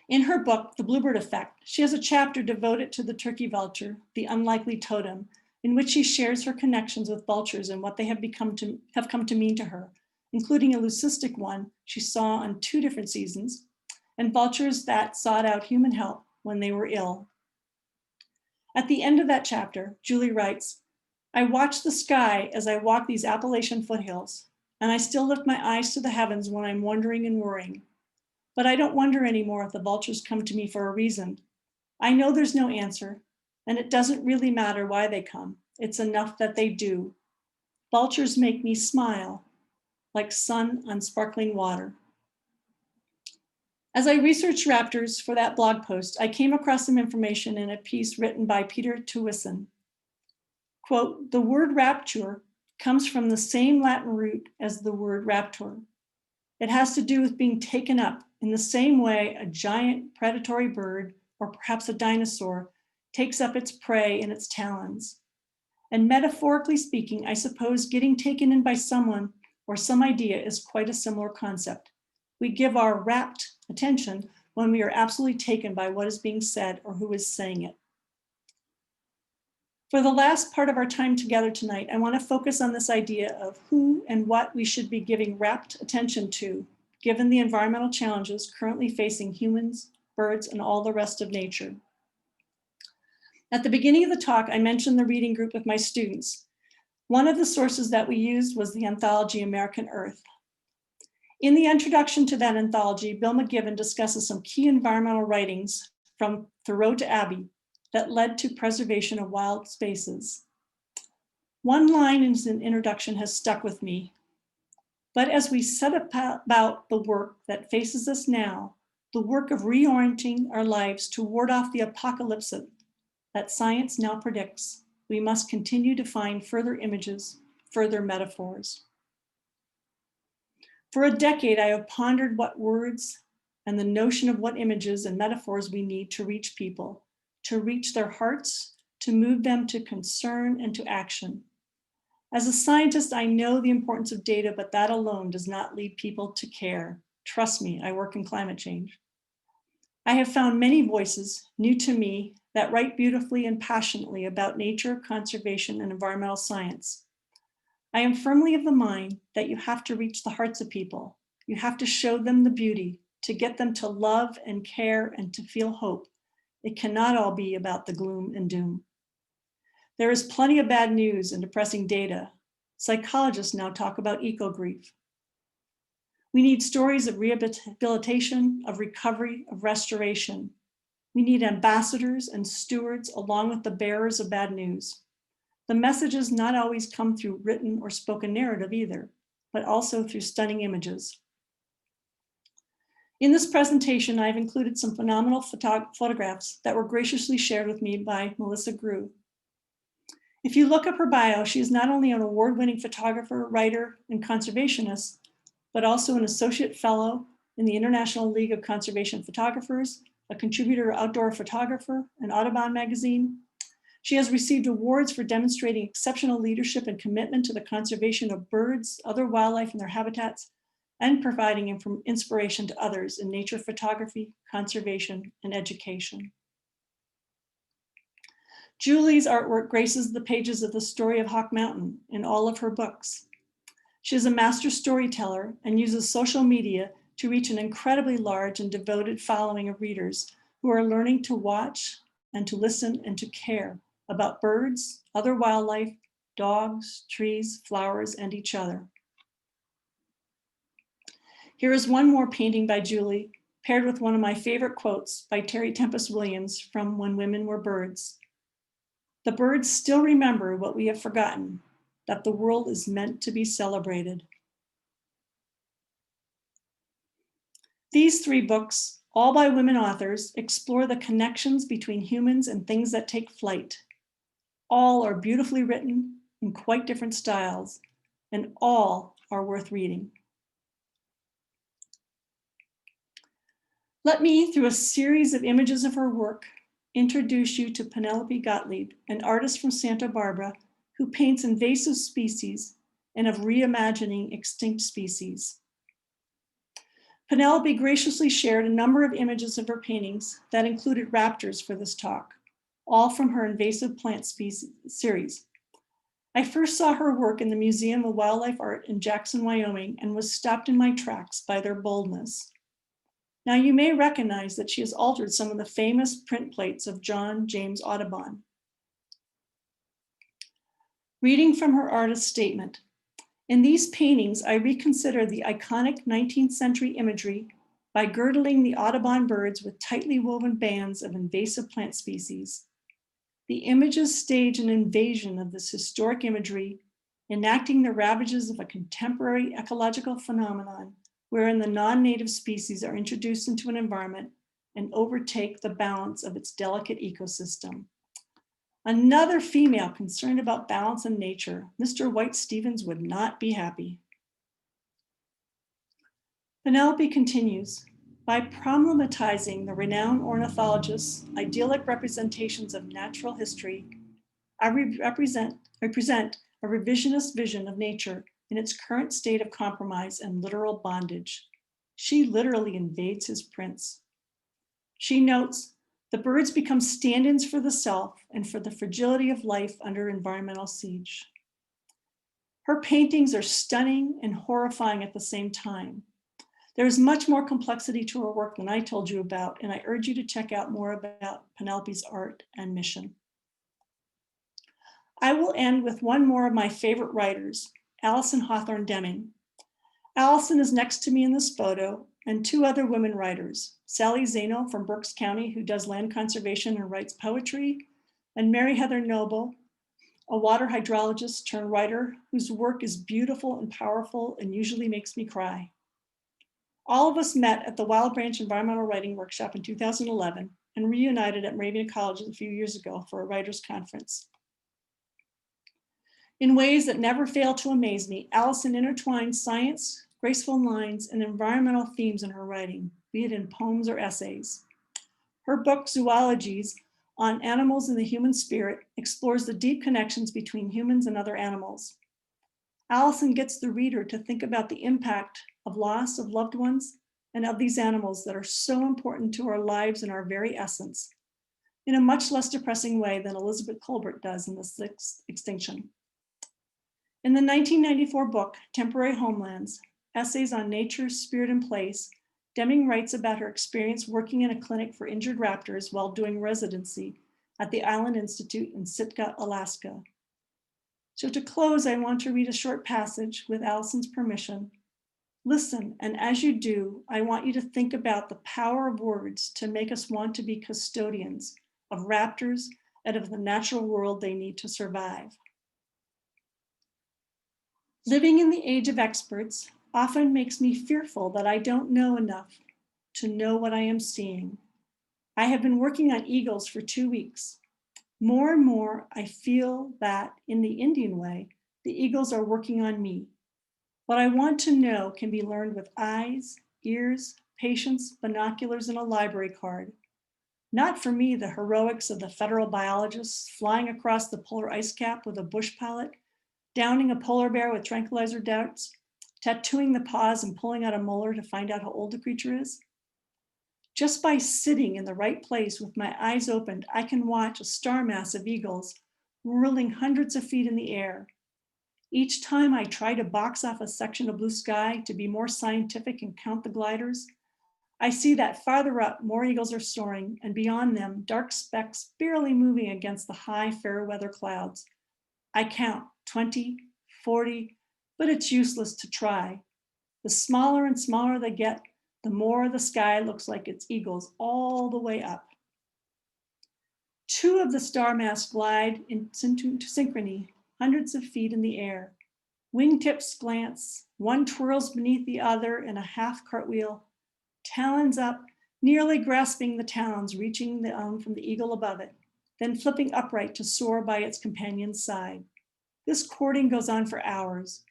In her book, The Bluebird Effect, she has a chapter devoted to the turkey vulture, the unlikely totem, in which she shares her connections with vultures and what they have come to mean to her, including a leucistic one she saw on 2 different seasons, and vultures that sought out human help when they were ill. At the end of that chapter, Julie writes, I watch the sky as I walk these Appalachian foothills, and I still lift my eyes to the heavens when I'm wondering and worrying. But I don't wonder anymore if the vultures come to me for a reason. I know there's no answer, and it doesn't really matter why they come. It's enough that they do. Vultures make me smile, like sun on sparkling water. As I researched raptors for that blog post, I came across some information in a piece written by Peter Tewison. Quote, the word rapture comes from the same Latin root as the word raptor. It has to do with being taken up in the same way a giant predatory bird, or perhaps a dinosaur, takes up its prey in its talons. And metaphorically speaking, I suppose getting taken in by someone or some idea is quite a similar concept. We give our rapt attention when we are absolutely taken by what is being said or who is saying it. For the last part of our time together tonight, I want to focus on this idea of who and what we should be giving rapt attention to, given the environmental challenges currently facing humans, birds, and all the rest of nature. At the beginning of the talk, I mentioned the reading group with my students. One of the sources that we used was the anthology American Earth. In the introduction to that anthology, Bill McGibbon discusses some key environmental writings from Thoreau to Abbey that led to preservation of wild spaces. One line in his introduction has stuck with me. But as we set about the work that faces us now, the work of reorienting our lives to ward off the apocalypse that science now predicts, we must continue to find further images, further metaphors. For a decade, I have pondered what words and the notion of what images and metaphors we need to reach people, to reach their hearts, to move them to concern and to action. As a scientist, I know the importance of data, but that alone does not lead people to care. Trust me, I work in climate change. I have found many voices, new to me, that write beautifully and passionately about nature, conservation, and environmental science. I am firmly of the mind that you have to reach the hearts of people. You have to show them the beauty, to get them to love and care and to feel hope. It cannot all be about the gloom and doom. There is plenty of bad news and depressing data. Psychologists now talk about eco-grief. We need stories of rehabilitation, of recovery, of restoration. We need ambassadors and stewards along with the bearers of bad news. The messages not always come through written or spoken narrative either, but also through stunning images. In this presentation, I've included some phenomenal photographs that were graciously shared with me by Melissa Grew. If you look up her bio, she is not only an award-winning photographer, writer, and conservationist, but also an associate fellow in the International League of Conservation Photographers, a contributor outdoor photographer, and Audubon magazine. She has received awards for demonstrating exceptional leadership and commitment to the conservation of birds, other wildlife, and their habitats, and providing inspiration to others in nature photography, conservation, and education. Julie's artwork graces the pages of the story of Hawk Mountain in all of her books. She is a master storyteller and uses social media to reach an incredibly large and devoted following of readers who are learning to watch and to listen and to care about birds, other wildlife, dogs, trees, flowers, and each other. Here is one more painting by Julie, paired with one of my favorite quotes by Terry Tempest Williams from When Women Were Birds. The birds still remember what we have forgotten, that the world is meant to be celebrated. These 3 books, all by women authors, explore the connections between humans and things that take flight. All are beautifully written in quite different styles, and all are worth reading. Let me, through a series of images of her work, introduce you to Penelope Gottlieb, an artist from Santa Barbara who paints invasive species and of reimagining extinct species. Penelope graciously shared a number of images of her paintings that included raptors for this talk, all from her invasive plant species series. I first saw her work in the Museum of Wildlife Art in Jackson, Wyoming, and was stopped in my tracks by their boldness. Now you may recognize that she has altered some of the famous print plates of John James Audubon. Reading from her artist statement, in these paintings, I reconsider the iconic 19th century imagery by girdling the Audubon birds with tightly woven bands of invasive plant species. The images stage an invasion of this historic imagery, enacting the ravages of a contemporary ecological phenomenon wherein the non-native species are introduced into an environment and overtake the balance of its delicate ecosystem. Another female concerned about balance in nature, Mr. White Stevens would not be happy. Penelope continues, by problematizing the renowned ornithologist's idyllic representations of natural history, I present a revisionist vision of nature in its current state of compromise and literal bondage. She literally invades his prints. She notes, the birds become stand-ins for the self and for the fragility of life under environmental siege. Her paintings are stunning and horrifying at the same time. There is much more complexity to her work than I told you about, and I urge you to check out more about Penelope's art and mission. I will end with one more of my favorite writers, Allison Hawthorne Deming. Allison is next to me in this photo, and 2 other women writers, Sally Zano from Berks County, who does land conservation and writes poetry, and Mary Heather Noble, a water hydrologist turned writer whose work is beautiful and powerful and usually makes me cry. All of us met at the Wild Branch Environmental Writing Workshop in 2011 and reunited at Moravian College a few years ago for a writers' conference. In ways that never fail to amaze me, Allison intertwines science, graceful lines, and environmental themes in her writing, be it in poems or essays. Her book, Zoologies, on Animals and the Human Spirit, explores the deep connections between humans and other animals. Allison gets the reader to think about the impact of loss of loved ones and of these animals that are so important to our lives and our very essence, in a much less depressing way than Elizabeth Colbert does in The Sixth Extinction. In the 1994 book, Temporary Homelands, Essays on Nature, Spirit, and Place, Deming writes about her experience working in a clinic for injured raptors while doing residency at the Island Institute in Sitka, Alaska. So to close, I want to read a short passage with Allison's permission. Listen, and as you do, I want you to think about the power of words to make us want to be custodians of raptors and of the natural world they need to survive. Living in the age of experts often makes me fearful that I don't know enough to know what I am seeing. I have been working on eagles for 2 weeks. More and more, I feel that in the Indian way, the eagles are working on me. What I want to know can be learned with eyes, ears, patience, binoculars, and a library card. Not for me, the heroics of the federal biologists flying across the polar ice cap with a bush pilot, downing a polar bear with tranquilizer darts, tattooing the paws and pulling out a molar to find out how old the creature is? Just by sitting in the right place with my eyes opened, I can watch a star mass of eagles whirling hundreds of feet in the air. Each time I try to box off a section of blue sky to be more scientific and count the gliders, I see that farther up, more eagles are soaring, and beyond them, dark specks barely moving against the high fair weather clouds. I count 20, 40, but it's useless to try. The smaller and smaller they get, the more the sky looks like it's eagles all the way up. Two of the star mass glide into synchrony, hundreds of feet in the air. Wingtips glance, one twirls beneath the other in a half cartwheel, talons up, nearly grasping the talons, reaching from the eagle above it, then flipping upright to soar by its companion's side. This courting goes on for hours.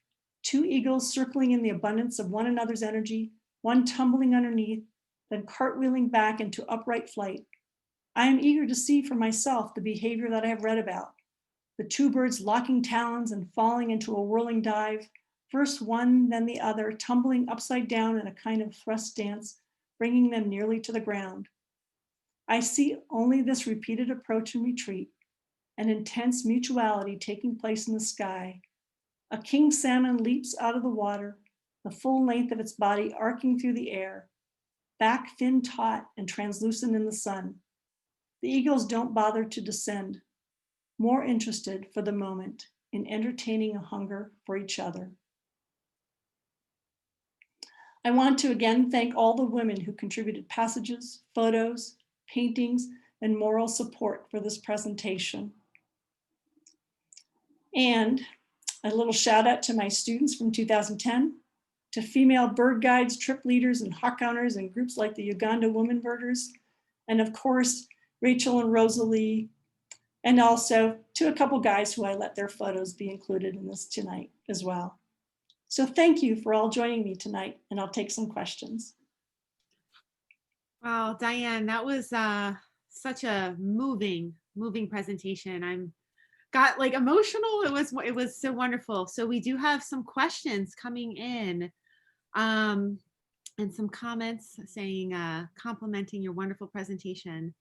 Two eagles circling in the abundance of one another's energy, one tumbling underneath, then cartwheeling back into upright flight. I am eager to see for myself the behavior that I have read about. The two birds locking talons and falling into a whirling dive, first one, then the other, tumbling upside down in a kind of thrust dance, bringing them nearly to the ground. I see only this repeated approach and retreat, an intense mutuality taking place in the sky. A king salmon leaps out of the water, the full length of its body arcing through the air, back fin taut and translucent in the sun. The eagles don't bother to descend, more interested for the moment in entertaining a hunger for each other. I want to again thank all the women who contributed passages, photos, paintings, and moral support for this presentation. And a little shout out to my students from 2010, to female bird guides, trip leaders, and hawk counters and groups like the Uganda Women Birders, and of course, Rachel and Rosalie, and also to a couple guys who I let their photos be included in this tonight as well. So thank you for all joining me tonight, and I'll take some questions. Wow, Diane, that was such a moving presentation. I'm got like emotional. It was so wonderful. So we do have some questions coming in, and some comments saying complimenting your wonderful presentation.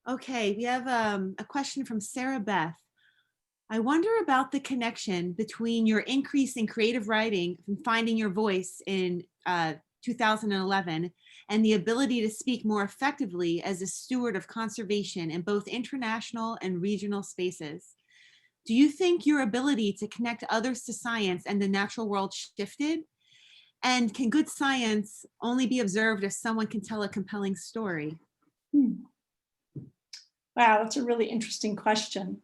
Okay, we have a question from Sarah Beth. I wonder about the connection between your increase in creative writing and finding your voice in 2011 and the ability to speak more effectively as a steward of conservation in both international and regional spaces. Do you think your ability to connect others to science and the natural world shifted? And can good science only be observed if someone can tell a compelling story? Wow, that's a really interesting question.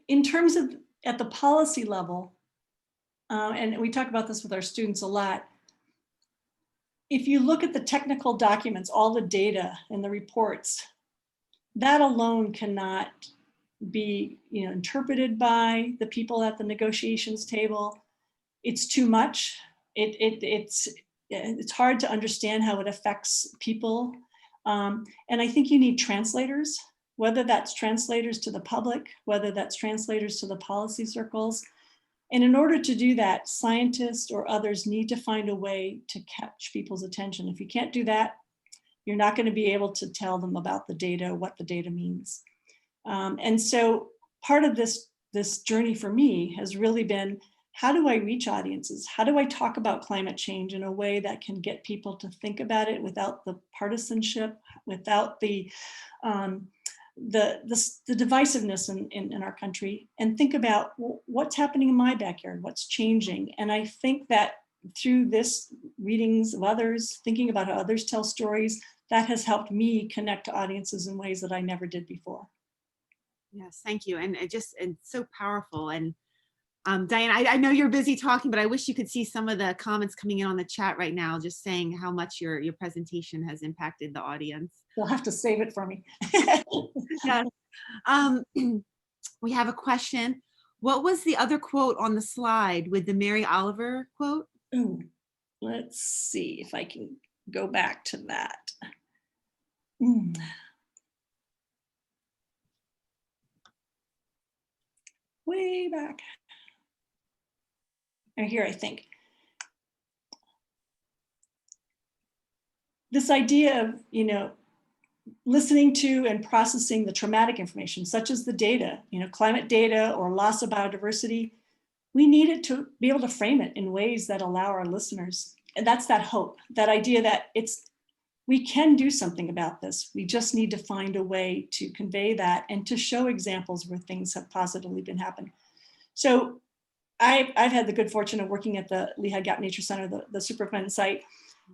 In terms of at the policy level, and we talk about this with our students a lot, if you look at the technical documents, all the data and the reports, that alone cannot be interpreted by the people at the negotiations table. It's too much. It's hard to understand how it affects people. And I think you need translators, whether that's translators to the public, whether that's translators to the policy circles. And in order to do that, scientists or others need to find a way to catch people's attention. If you can't do that, you're not going to be able to tell them about the data, what the data means. And so part of this journey for me has really been, how do I reach audiences? How do I talk about climate change in a way that can get people to think about it without the partisanship, without the divisiveness in our country, and think about what's happening in my backyard, what's changing. And I think that through this readings of others, thinking about how others tell stories, that has helped me connect to audiences in ways that I never did before. Yes, thank you. And it's so powerful. And Diane, I know you're busy talking, but I wish you could see some of the comments coming in on the chat right now, just saying how much your presentation has impacted the audience. You'll have to save it for me. Yes. We have a question. What was the other quote on the slide with the Mary Oliver quote? Ooh, let's see if I can go back to that. way back. Or here, I think. This idea of, listening to and processing the traumatic information, such as the data, climate data or loss of biodiversity, we needed to be able to frame it in ways that allow our listeners. And that's that hope, that idea that we can do something about this. We just need to find a way to convey that and to show examples where things have positively been happening. So I've had the good fortune of working at the Lehigh Gap Nature Center, the Superfund site,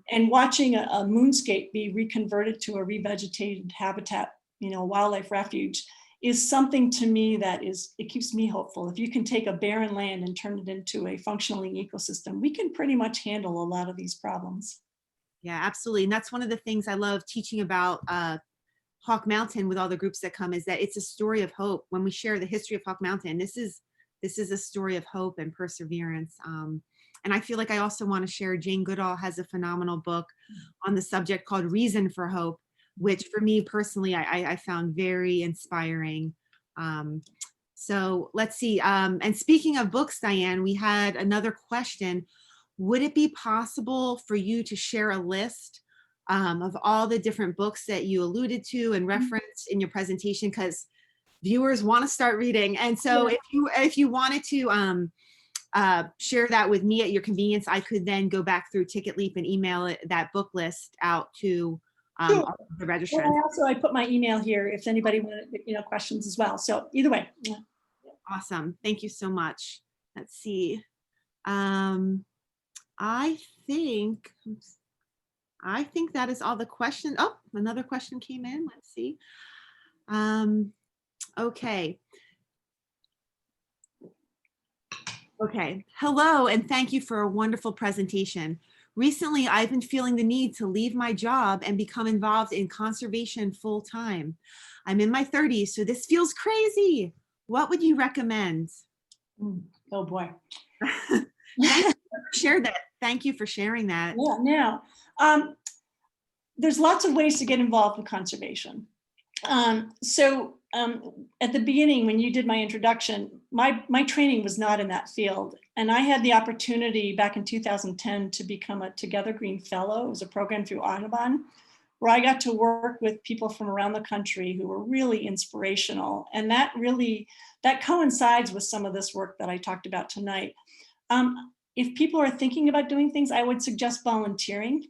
and watching a moonscape be reconverted to a revegetated habitat, wildlife refuge, is something to me that it keeps me hopeful. If you can take a barren land and turn it into a functioning ecosystem, we can pretty much handle a lot of these problems. Yeah, absolutely. And that's one of the things I love teaching about Hawk Mountain with all the groups that come, is that it's a story of hope. When we share the history of Hawk Mountain, this is a story of hope and perseverance. And I feel like I also want to share, Jane Goodall has a phenomenal book on the subject called Reason for Hope, which for me personally, I found very inspiring. So let's see. And speaking of books, Diane, we had another question. Would it be possible for you to share a list of all the different books that you alluded to and referenced in your presentation? Because viewers want to start reading. And so if you wanted to share that with me at your convenience, I could then go back through TicketLeap and email that book list out to all of the registrants. Well, I put my email here if anybody wanted, questions as well. So either way. Yeah. Awesome. Thank you so much. Let's see. I think that is all the questions. Oh, another question came in. Let's see. Okay. Okay. Hello, and thank you for a wonderful presentation. Recently, I've been feeling the need to leave my job and become involved in conservation full time. I'm in my 30s, so this feels crazy. What would you recommend? Oh boy. Share that. Thank you for sharing that. Yeah, now, there's lots of ways to get involved with conservation. At the beginning, when you did my introduction, my training was not in that field. And I had the opportunity back in 2010 to become a Together Green Fellow. It was a program through Audubon, where I got to work with people from around the country who were really inspirational. And that coincides with some of this work that I talked about tonight. If people are thinking about doing things, I would suggest volunteering.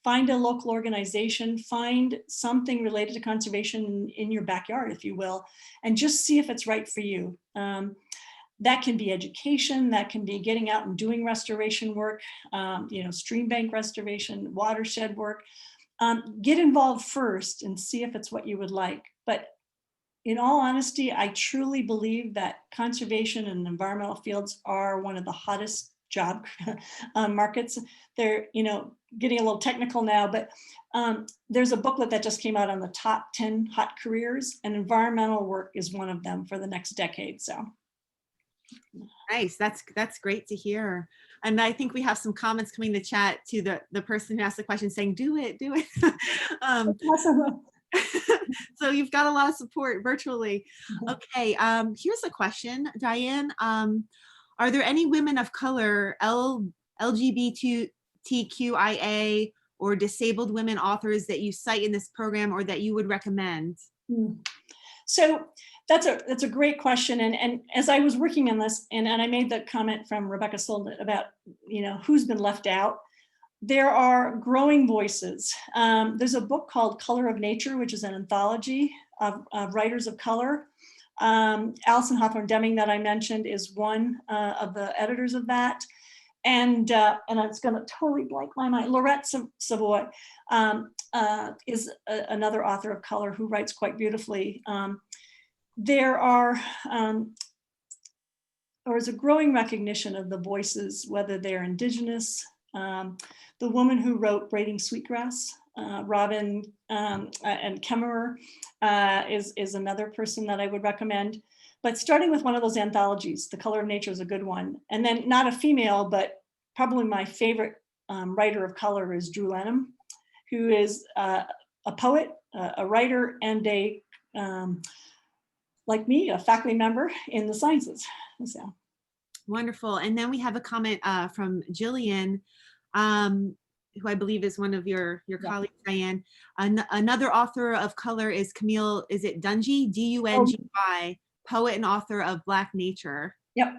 Find a local organization, find something related to conservation in your backyard, if you will, and just see if it's right for you. That can be education, that can be getting out and doing restoration work, stream bank restoration, watershed work. Get involved first and see if it's what you would like. But in all honesty, I truly believe that conservation and environmental fields are one of the hottest job markets. They're, getting a little technical now, but there's a booklet that just came out on the top 10 hot careers, and environmental work is one of them for the next decade. So. Nice. That's great to hear. And I think we have some comments coming in the chat to the person who asked the question saying, do it. Awesome. So you've got a lot of support virtually. Okay. Here's a question, Diane. Are there any women of color, LGBTQIA or disabled women authors that you cite in this program or that you would recommend? So that's a great question. And as I was working on this, and I made the comment from Rebecca Solnit about, who's been left out. There are growing voices. There's a book called Color of Nature, which is an anthology of writers of color. Alison Hawthorne Deming that I mentioned is one of the editors of that. And it's going to totally blank my mind. Laurette Savoy is another author of color who writes quite beautifully. There is a growing recognition of the voices, whether they're indigenous. The woman who wrote Braiding Sweetgrass, Robin and Kemmerer, is another person that I would recommend. But starting with one of those anthologies, The Color of Nature is a good one. And then not a female, but probably my favorite writer of color is Drew Lenham, who is a poet, a writer, and a like me, a faculty member in the sciences. So. Wonderful. And then we have a comment from Jillian, who I believe is one of your colleagues, Diane. Another author of color is Camille, is it Dungy? D-U-N-G-Y, poet and author of Black Nature. Yep.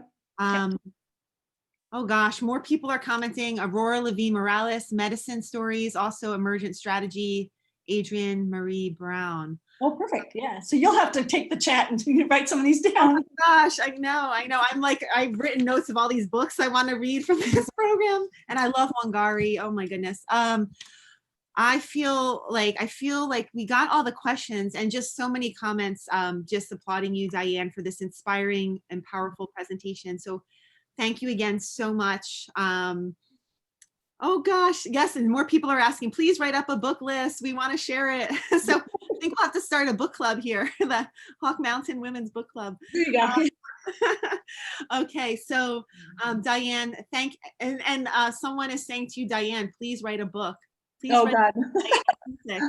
Oh gosh, more people are commenting. Aurora Levine Morales, medicine stories, also emergent strategy, Adrienne Marie Brown. Oh, perfect. Yeah. So you'll have to take the chat and write some of these down. Oh my gosh, I know. I'm like, I've written notes of all these books I want to read from this program. And I love Wangari. Oh my goodness. I feel like we got all the questions and just so many comments, just applauding you, Diane, for this inspiring and powerful presentation. So thank you again so much. Oh gosh, yes, and more people are asking, please write up a book list. We want to share it. So I think we'll have to start a book club here, the Hawk Mountain Women's Book Club. There you go. Okay, so Diane, and someone is saying to you, Diane, please write a book. Please Oh write God. Okay.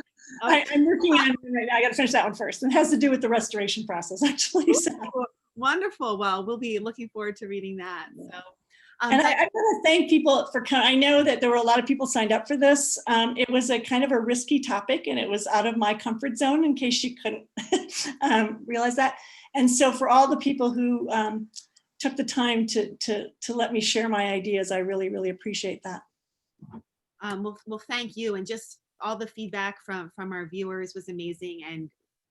I'm working on it right now. I got to finish that one first. It has to do with the restoration process, actually. So. Wonderful. Well, we'll be looking forward to reading that. So. And I want to thank people for coming. I know that there were a lot of people signed up for this. It was a kind of a risky topic, and it was out of my comfort zone, in case you couldn't realize that. And so for all the people who took the time to let me share my ideas, I really, really appreciate that. Well, thank you. And just all the feedback from our viewers was amazing. And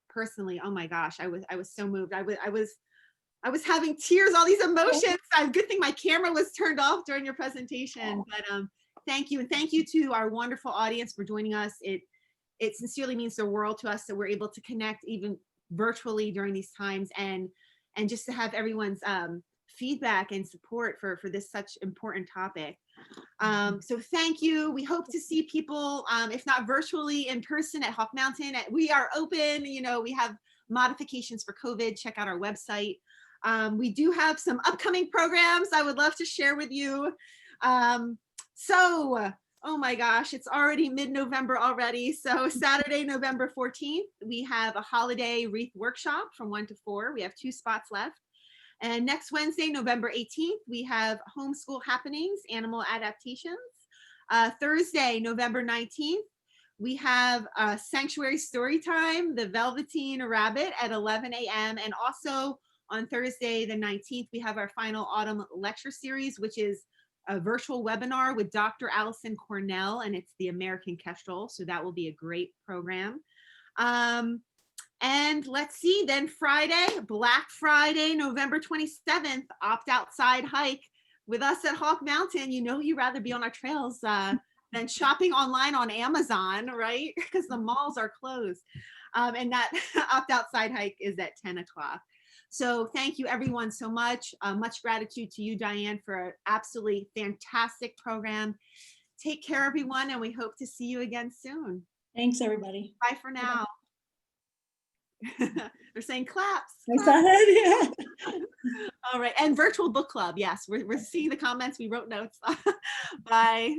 personally, oh my gosh, I was so moved. I was having tears, all these emotions. Good thing my camera was turned off during your presentation, but thank you. And thank you to our wonderful audience for joining us. It sincerely means the world to us that we're able to connect even virtually during these times, and just to have everyone's feedback and support for this such important topic. So thank you. We hope to see people, if not virtually, in person at Hawk Mountain. We are open, we have modifications for COVID. Check out our website. We do have some upcoming programs I would love to share with you. Oh my gosh, it's already mid-November already. So Saturday, November 14th, we have a holiday wreath workshop from 1 to 4. We have 2 spots left. And next Wednesday, November 18th, we have homeschool happenings, animal adaptations. Thursday, November 19th, we have a sanctuary story time, the Velveteen Rabbit at 11 a.m. And also on Thursday, the 19th, we have our final autumn lecture series, which is a virtual webinar with Dr. Allison Cornell, and it's the American Kestrel. So that will be a great program. And let's see, then Friday, Black Friday, November 27th, opt outside hike with us at Hawk Mountain. You'd rather be on our trails than shopping online on Amazon, right? Because the malls are closed. And that opt outside hike is at 10 o'clock. So thank you everyone so much. Much gratitude to you, Diane, for an absolutely fantastic program. Take care, everyone, and we hope to see you again soon. Thanks, everybody. Bye for now. They're saying claps. Yeah. All right, and virtual book club. Yes, we're seeing the comments. We wrote notes. Bye.